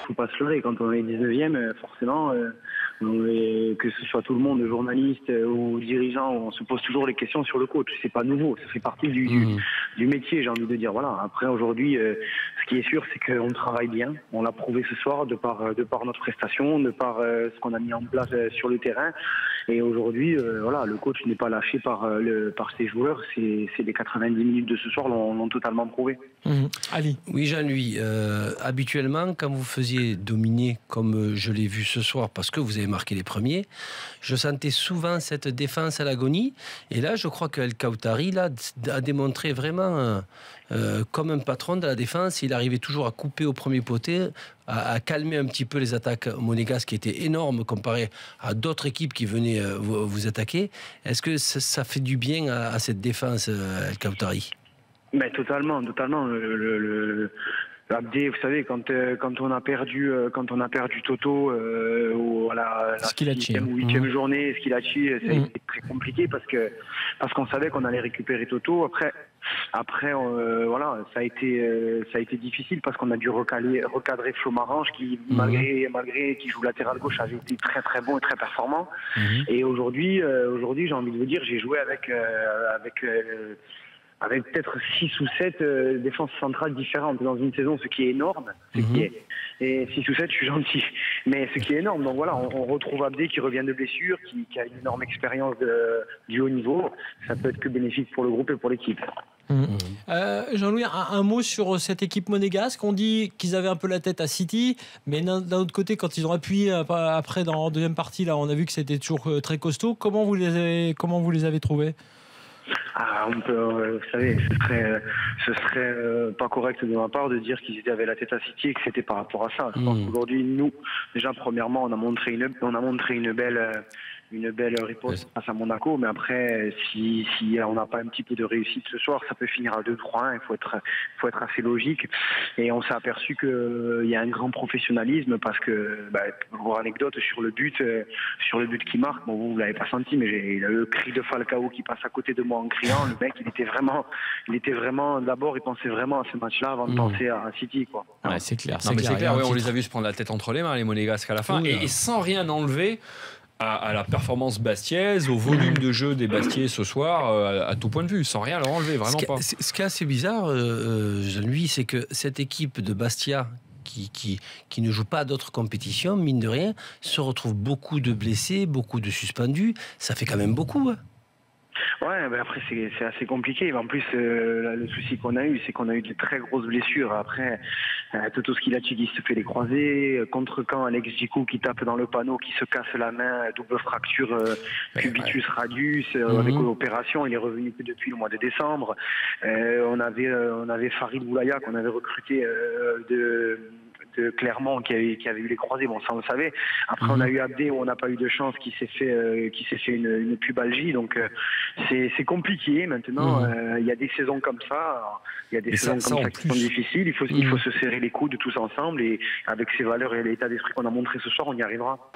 faut pas se leurrer. Quand on est 19e, forcément, que ce soit tout le monde, journaliste ou dirigeant, on se pose toujours les questions sur le coach. C'est pas nouveau, ça fait partie du métier, j'ai envie de dire. Voilà. Après, aujourd'hui, ce qui est sûr, c'est qu'on travaille bien. On l'a prouvé ce soir de par notre prestation, de par ce qu'on a mis en place sur le terrain. Et aujourd'hui, voilà, le coach n'est pas lâché par ses joueurs. C'est les 90 minutes de ce soir l'ont totalement prouvé. Ali. Oui, Jean-Louis, habituellement, quand vous faisiez dominer, comme je l'ai vu ce soir, parce que vous avez marqué les premiers, je sentais souvent cette défense à l'agonie. Et là, je crois que El Khaoutari là, a démontré vraiment, comme un patron de la défense, il arrivait toujours à couper au premier poté, à calmer un petit peu les attaques monégasques qui étaient énormes comparé à d'autres équipes qui venaient vous attaquer. Est-ce que ça fait du bien à cette défense, El Khaoutari? Mais totalement. Abdé, vous savez, quand on a perdu Toto à la 6e ou 8e journée, Skilacci, ça a été très compliqué parce qu'on savait qu'on allait récupérer Toto. Après, voilà, ça a été difficile parce qu'on a dû recadrer Flo Marange qui, malgré qu'il joue latéral gauche, avait été très très bon et très performant. Et aujourd'hui, j'ai envie de vous dire, j'ai joué avec peut-être 6 ou 7 défenses centrales différentes dans une saison, ce qui est énorme. Et 6 ou 7, je suis gentil. Mais ce qui est énorme. Donc voilà, on retrouve Abdé qui revient de blessure, qui a une énorme expérience du haut niveau. Ça peut être que bénéfique pour le groupe et pour l'équipe. Jean-Louis, un mot sur cette équipe monégasque. On dit qu'ils avaient un peu la tête à City, mais d'un autre côté, quand ils ont appuyé après dans la deuxième partie, là, on a vu que c'était toujours très costaud. Comment vous les avez trouvés? Vous savez, ce serait pas correct de ma part de dire qu'ils avaient la tête à City et que c'était par rapport à ça. Je pense qu'aujourd'hui, nous, déjà, premièrement, on a montré une belle riposte face à Monaco, mais après, si on n'a pas un petit peu de réussite ce soir, ça peut finir à 2-3-1. Il faut être assez logique. Et on s'est aperçu qu'il y a un grand professionnalisme parce que, pour anecdote, sur le but qui marque, bon, vous l'avez pas senti, mais j'ai le cri de Falcao qui passe à côté de moi en criant. Le mec, il était vraiment, d'abord, il pensait vraiment à ce match-là avant de penser à City, quoi. Ouais, c'est clair. C'est clair. Ouais, on les a vus se prendre la tête entre les mains, les Monégasques à la fin, et sans rien enlever à la performance bastiaise, au volume de jeu des Bastiais ce soir, à tout point de vue, sans rien leur enlever, vraiment pas. Ce qui est assez bizarre, Jean-Louis, c'est que cette équipe de Bastia qui ne joue pas à d'autres compétitions, mine de rien, se retrouve beaucoup de blessés, beaucoup de suspendus. Ça fait quand même beaucoup, hein. Ouais, après c'est assez compliqué. En plus, le souci qu'on a eu, c'est qu'on a eu de très grosses blessures. Après, Toto Skilacci qui se fait les croisés, contre Caen, Alex Djikou qui tape dans le panneau, qui se casse la main, double fracture cubitus radius avec l'opération. Il est revenu que depuis le mois de décembre. On avait Farid Boulaya qu'on avait recruté de Clermont qui avait eu les croisés, bon ça on le savait. Après on a eu Abdé où on n'a pas eu de chance qui s'est fait une pubalgie, donc c'est compliqué maintenant. Il y a des saisons comme ça, qui sont difficiles. Il faut se serrer les coudes tous ensemble et avec ces valeurs et l'état d'esprit qu'on a montré ce soir, on y arrivera.